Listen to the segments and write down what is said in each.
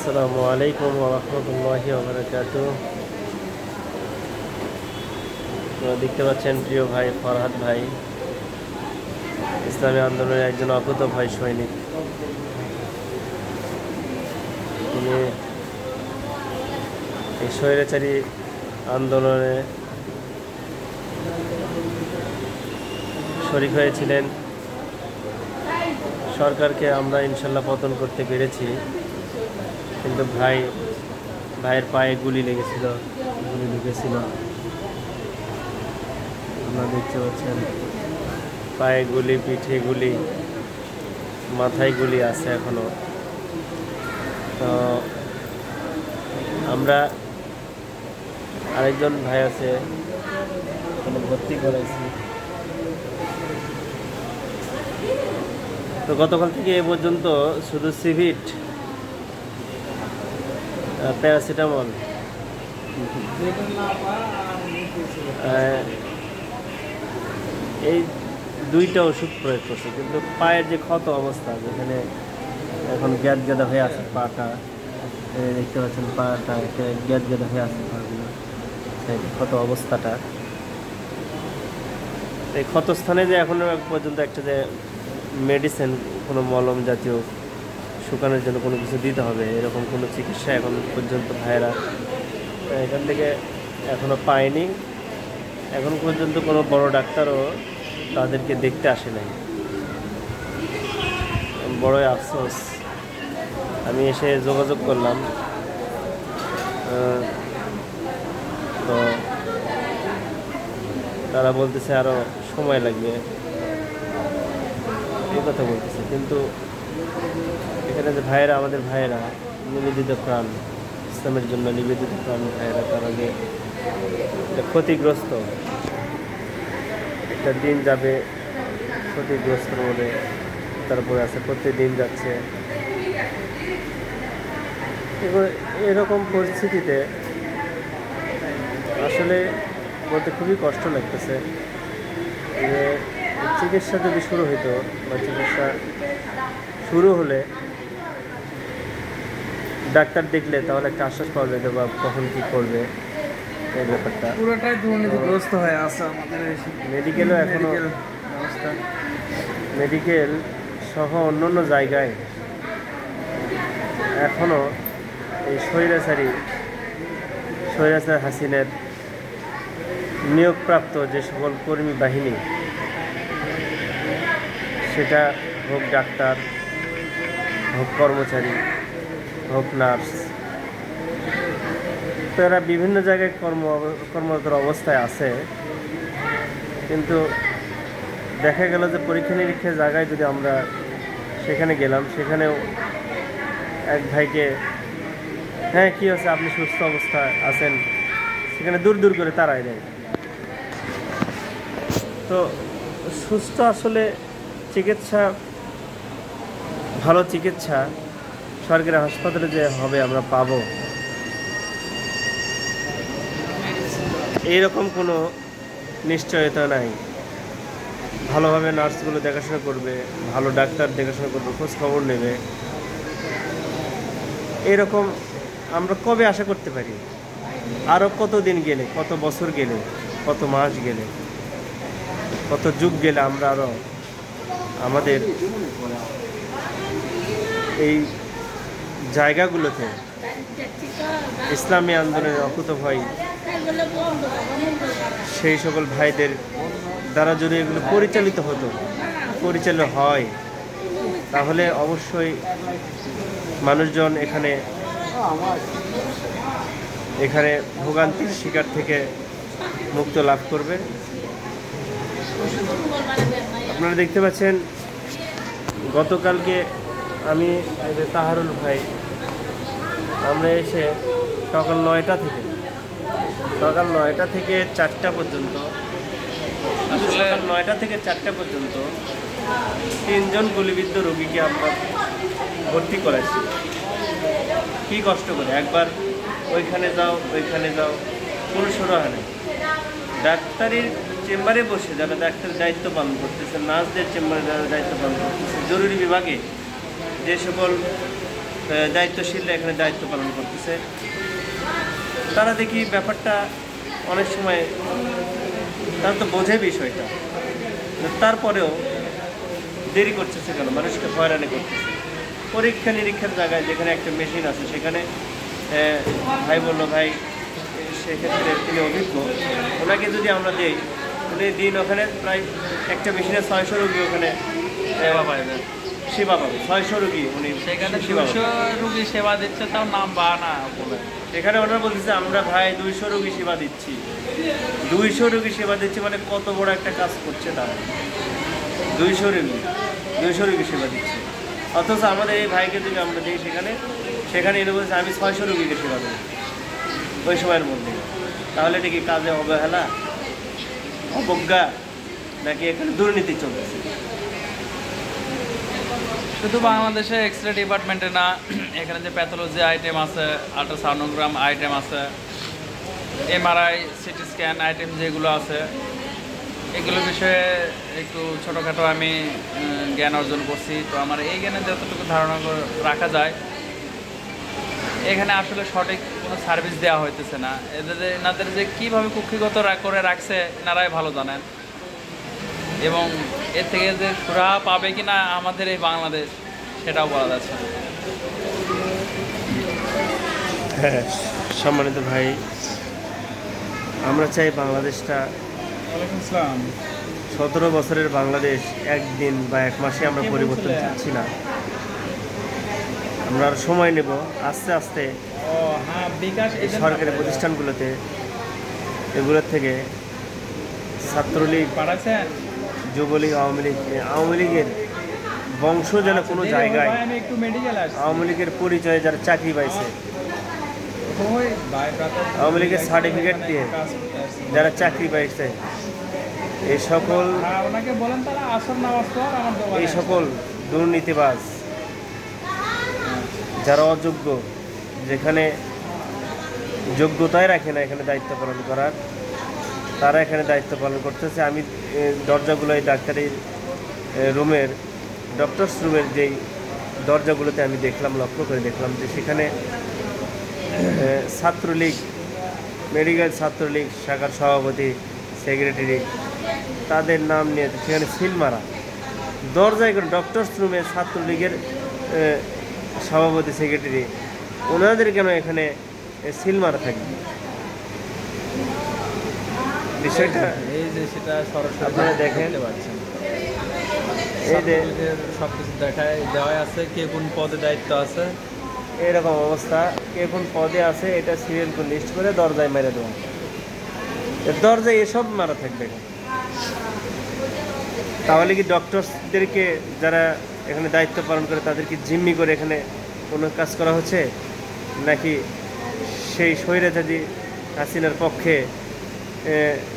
আসসালামু আলাইকুম ওয়া রাহমাতুল্লাহি ওয়া বারাকাতুহু। আপনারা দেখতে পাচ্ছেন প্রিয় ভাই ফরহাদ ভাই ইসলামী আন্দোলনের একজন অকুতোভয় সৈনিক। তিনি এই স্বৈরাচারী আন্দোলনে শরীক হয়েছিলেন। সরকারকে আমরা ইনশাল্লাহ পতন করতে পেরেছি, কিন্তু ভাইয়ের পায়ে গুলি ঢুকেছিল। আপনারা দেখতে পাচ্ছেন পায়ে গুলি, পিঠে গুলি, মাথায় গুলি আছে এখনো। তো আমরা আরেকজন ভাই আছে ভর্তি করাইছি। তো গতকাল থেকে এ পর্যন্ত শুধু সিভিট, প্যারাসিটামল, এই দুইটা ওষুধ প্রয়োগ করছে, কিন্তু পায়ের যে ক্ষত অবস্থা, যেখানে এখন গ্যাদ গেদা হয়ে আছে পাটা, দেখতে পাচ্ছেন পাটা গ্যাদ গেদা হয়ে আছে পাগুলো, ক্ষত অবস্থাটা। এই ক্ষতস্থানে যে এখনো পর্যন্ত একটা যে মেডিসিন, কোনো মলম জাতীয় শুকানোর জন্য কোনো কিছু দিতে হবে, এরকম কোনো চিকিৎসা এখন পর্যন্ত ভাইয়েরা এখান থেকে এখনও পায়নি। এখন পর্যন্ত কোনো বড় ডাক্তারও তাদেরকে দেখতে আসে নাই। বড়ই আফসোস। আমি এসে যোগাযোগ করলাম, তো তারা বলতেছে আরও সময় লাগবে, এই কথা বলতেছে। কিন্তু এখানে যে ভাইয়েরা, আমাদের ভাইয়েরা নিবেদিত প্রাণ, ইসলামের জন্য নিবেদিত প্রাণ ভাইয়েরা, তারা যে ক্ষতিগ্রস্ত, একটা দিন যাবে ক্ষতিগ্রস্ত বলে তারপরে আছে, প্রত্যেক দিন যাচ্ছে। এরকম পরিস্থিতিতে আসলে বলতে খুবই কষ্ট লাগতেছে যে চিকিৎসা যদি শুরু হইতো, বা চিকিৎসা শুরু হলে ডাক্তার দেখলে তাহলে একটা আশ্বাস পাওয়া যেত, বা কখন কী করবে এই ব্যাপারটা। পুরোটাই দুর্নীতিগ্রস্ত হয়ে আছে আমাদের মেডিকেলও এখনও, মেডিকেল সহ অন্য জায়গায় এখনও এই স্বৈরাচার হাসিনের নিয়োগপ্রাপ্ত যে সকল কর্মী বাহিনী, সেটা হোক ডাক্তার, হোক কর্মচারী, হোক নার্স, তো এরা বিভিন্ন জায়গায় কর্মরত অবস্থায় আছে। কিন্তু দেখা গেল যে পরীক্ষা নিরীক্ষার জায়গায় যদি আমরা সেখানে গেলাম, সেখানেও এক ভাইকে, হ্যাঁ কী হচ্ছে, আপনি সুস্থ অবস্থায় আছেন, সেখানে দূর করে তাড়াই দেয়। তো সুস্থ আসলে চিকিৎসা, ভালো চিকিৎসা সরকারি হাসপাতালে যে হবে আমরা পাবো, এইরকম কোনো নিশ্চয়তা নাই। ভালোভাবে নার্সগুলো দেখাশোনা করবে, ভালো ডাক্তার দেখাশোনা করবে, খোঁজ খবর নেবে, এরকম আমরা কবে আশা করতে পারি? আরও কত দিন গেলে, কত বছর গেলে, কত মাস গেলে, কত যুগ গেলে আমরা আরও আমাদের এই জায়গাগুলোতে ইসলামী আন্দোলনের অকুতোভয় সেই সকল ভাইদের দ্বারা যদি এগুলো পরিচালিত হয়, তাহলে অবশ্যই মানুষজন এখানে ভোগান্তির শিকার থেকে মুক্ত লাভ করবে। আপনারা দেখতে পাচ্ছেন গতকালকে আমি তাহারুল ভাই, আমরা এসে সকাল 9টা থেকে 4টা পর্যন্ত, সকাল 9টা থেকে 4টা পর্যন্ত 3জন গুলিবিদ্ধ রোগীকে আমরা ভর্তি করাইছি। কি কষ্ট করে, একবার ওইখানে যাও, কোনো সুরাহা নেই। ডাক্তারের চেম্বারে বসে যারা ডাক্তারের দায়িত্ব পালন করতেছে, নার্সদের চেম্বারে যারা দায়িত্ব পালন করতেছে, জরুরি বিভাগে যে সকল দায়িত্বশীলরা এখানে দায়িত্ব পালন করতেছে। তারা দেখি ব্যাপারটা অনেক সময় তারা তো বোঝে বিষয়টা, তারপরেও দেরি করতেছে কেন, মানুষকে হয়রানি করতেছে। পরীক্ষা নিরীক্ষার জায়গায় যেখানে একটা মেশিন আছে সেখানে ভাই বললো ভাই সেক্ষেত্রে তিনি অভিজ্ঞ, ওনাকে যদি আমরা দিই উনি দিন ওখানে প্রায় একটা মেশিনে 600 রোগী ওখানে সেবা পাবে। 600 রোগী উনি সেখানে সেবা 200 রোগী সেবা দিচ্ছে, তাও নাম বাহানা বলে। এখানে ওনারা বলতেছে আমরা ভাই 200 রোগী সেবা দিচ্ছি। 200 রোগী সেবা দিচ্ছি মানে কত বড় একটা কাজ করছে তারা। 200 রোগী সেবা দিচ্ছে, অথচ আমাদের এই ভাইকে যদি আমরা দিই সেখানে এনে বলছে আমি 600 রোগীকে সেবা দেবো ওই সময়ের মধ্যে। তাহলে এটা কি কাজে অবহেলা, অবজ্ঞা, নাকি এখানে দুর্নীতি চলতেছে? শুধু বাংলাদেশে এক্স রে ডিপার্টমেন্টে না, এখানে যে প্যাথোলজি আইটেম আছে, আল্ট্রাসাউনোগ্রাম আইটেম আছে, এমআরআই সিটি স্ক্যান আইটেম যেগুলো আছে, এগুলো বিষয়ে একটু ছোটোখাটো আমি জ্ঞান অর্জন করছি। তো আমার এই জ্ঞানে যতটুকু ধারণা রাখা যায়, এখানে আসলে সঠিক কোনো সার্ভিস দেওয়া হইতেছে না। এনাদের যে কীভাবে কুক্ষিগত করে রাখছে এনারাই ভালো জানেন, এবং এর থেকে যে সুরা পাবে কি না আমাদের এই বাংলাদেশ সেটাও বলা যাচ্ছে না। হ্যাঁ সম্মানিত ভাই, আমরা চাই বাংলাদেশটা 17 বছরের বাংলাদেশ একদিন বা এক মাসে আমরা পরিবর্তন চাচ্ছি না। আমরা আর সময় নেব, আস্তে আস্তে এই সরকারি প্রতিষ্ঠানগুলোতে এগুলোর থেকে ছাত্রলীগ, যুবলীগ, আওয়ামী লীগের বংশ যেন কোনো জায়গায়, আওয়ামী লীগের পরিচয়ে যারা চাকরি পাইছে, আওয়ামী লীগের সার্টিফিকেট দিয়ে যারা চাকরি পাইছে, এই সকল দুর্নীতিবাজ যারা অযোগ্য, যেখানে যোগ্যতাই রাখে না এখানে দায়িত্ব পালন করার, তারা এখানে দায়িত্ব পালন করতেছে। আমি দরজাগুলো এই ডাক্তারি রুমের, ডক্টরস রুমের যেই দরজাগুলোতে আমি দেখলাম, লক্ষ্য করে দেখলাম যে সেখানে ছাত্রলীগ, মেডিকেল ছাত্রলীগ শাখার সভাপতি, সেক্রেটারি, তাদের নাম নিয়ে সেখানে সিল মারা। দরজায় করে ডক্টরস রুমে ছাত্রলীগের সভাপতি, সেক্রেটারি, ওনাদের কেন এখানে সিল মারা থাকবে? বিষয়টা এই যে সেটা সরাসরি আপনারা দেখেন, এই যে সব কিছু দেখায় দেওয়া আছে, কে কোন পদে দায়িত্ব আছে, এরকম অবস্থা, কে কোন পদে আছে এটা সিরিয়াল করে লিস্ট করে দরজায় মেরে দেওয়া। দরজায় এসব মারা থাকবে। তাহলে কি ডক্টরসদেরকে যারা এখানে দায়িত্ব পালন করে তাদেরকে জিম্মি করে এখানে কোনো কাজ করা হচ্ছে, নাকি সেই স্বৈরাচারী হাসিনার পক্ষে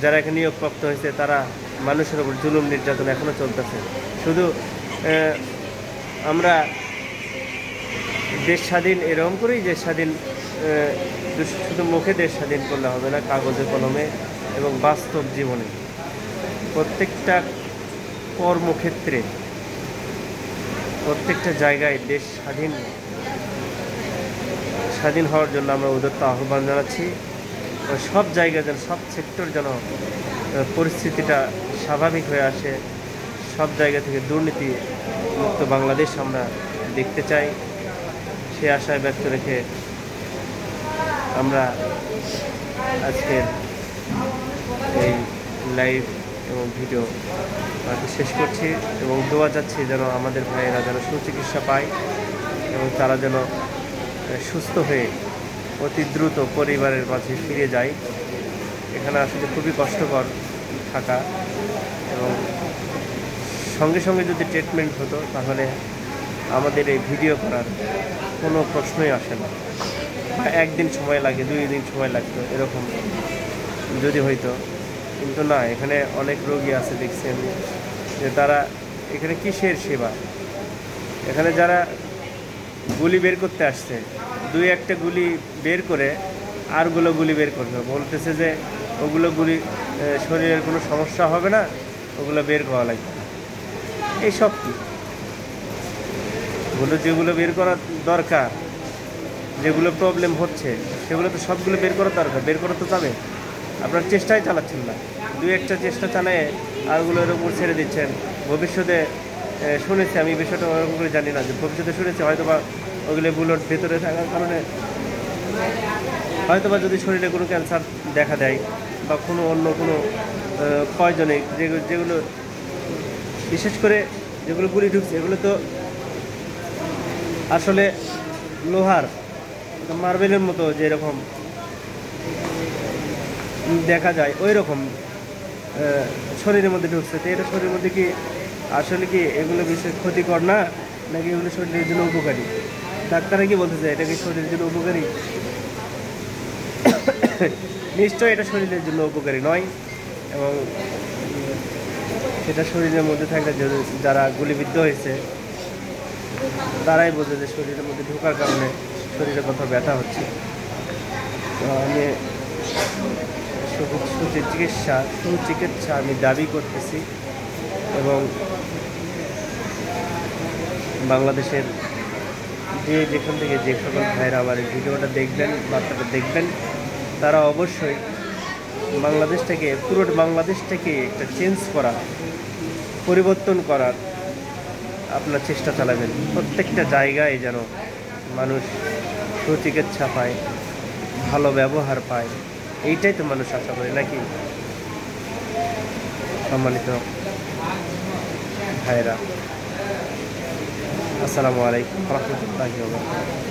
যারা এখানে নিয়োগপ্রাপ্ত হয়েছে তারা মানুষের উপর জুলুম নির্যাতন এখনও চলতেছে? শুধু আমরা দেশ স্বাধীন এরকম করেই দেশ স্বাধীন, শুধু মুখে দেশ স্বাধীন করলে হবে না, কাগজে কলমে এবং বাস্তব জীবনে প্রত্যেকটা কর্মক্ষেত্রে, প্রত্যেকটা জায়গায় দেশ স্বাধীন হওয়ার জন্য আমরা উদাত্ত আহ্বান জানাচ্ছি। সব জায়গায় যেন, সব সেক্টর যেন পরিস্থিতিটা স্বাভাবিক হয়ে আসে, সব জায়গা থেকে দুর্নীতি মুক্ত বাংলাদেশ আমরা দেখতে চাই। সে আশায় ব্যক্ত রেখে আমরা আজকের এই লাইভ এবং ভিডিও শেষ করছি এবং দোয়া যাচ্ছি যেন আমাদের ভাইয়েরা যেন সুচিকিৎসা পায় এবং তারা যেন সুস্থ হয়ে অতি দ্রুত পরিবারের মাঝে ফিরে যায়। এখানে আসলে খুবই কষ্টকর থাকা, এবং সঙ্গে সঙ্গে যদি ট্রিটমেন্ট হতো তাহলে আমাদের এই ভিডিও করার কোনো প্রশ্নই আসে না। একদিন সময় লাগে, 2 দিন সময় লাগতো এরকম যদি হইতো, কিন্তু না, এখানে অনেক রোগী আছে দেখছেন যে তারা এখানে কিসের সেবা। এখানে যারা গুলি বের করতে আসছে, 2-1টা গুলি বের করে আরগুলো গুলি বের করবে, বলতেছে যে ওগুলো গুলি শরীরের কোনো সমস্যা হবে না, ওগুলো বের করা লাগবে। এইসব কি ওগুলো যেগুলো বের করা দরকার, যেগুলো প্রবলেম হচ্ছে সেগুলো তো সবগুলো বের করা দরকার, বের করা তো যাবে। আপনার চেষ্টাই চালাচ্ছেন না, দুই একটা চেষ্টা চালিয়ে আরগুলোর উপর ছেড়ে দিচ্ছেন। ভবিষ্যতে শুনেছি, আমি বিষয়টা ওরকম করে জানি না, যে ভবিষ্যতে শুনেছি হয়তো বা ওগুলো বুলেট ভেতরে থাকার কারণে হয়তো বা যদি শরীরে কোনো ক্যান্সার দেখা দেয় বা কোনো অন্য কোনো ক্ষয়জনিক যেগুলো বিশেষ করে যেগুলো গুলি ঢুকছে এগুলো তো আসলে লোহার মার্বেলের মতো যেরকম দেখা যায় ওই রকম শরীরের মধ্যে ঢুকছে। তো এটা শরীরের মধ্যে কি আসলে কি এগুলো বিশেষ ক্ষতিকর না, নাকি এগুলো শরীরের জন্য উপকারী? ডাক্তাররা কি বলতেছে এটা কি শরীরের জন্য উপকারী? নিশ্চয়ই এটা শরীরের জন্য উপকারী নয়, এবং সেটা শরীরের মধ্যে থাকলে যারা গুলিবিদ্ধ হয়েছে তারাই বোঝে যে শরীরের মধ্যে ঢোকার কারণে শরীরে কত ব্যথা হচ্ছে। তো আমি সুচিকিৎসা আমি দাবি করতেছি, এবং বাংলাদেশের যেখান থেকে যে সকল ভাইরা আমার এই ভিডিওটা দেখবেন, বার্তাটা দেখবেন, তারা অবশ্যই বাংলাদেশটাকে, পুরো বাংলাদেশটাকে একটা চেঞ্জ করা, পরিবর্তন করার আপনার চেষ্টা চালাবেন। প্রত্যেকটা জায়গায় যেন মানুষ সুচিকিৎসা পায়, ভালো ব্যবহার পায়, এইটাই তো মানুষ আশা করে, নাকি? সম্মানিত ভাইরা, আসসালামু আলাইকুম ওয়া রাহমাতুল্লাহি ওয়া বারাকাতুহু।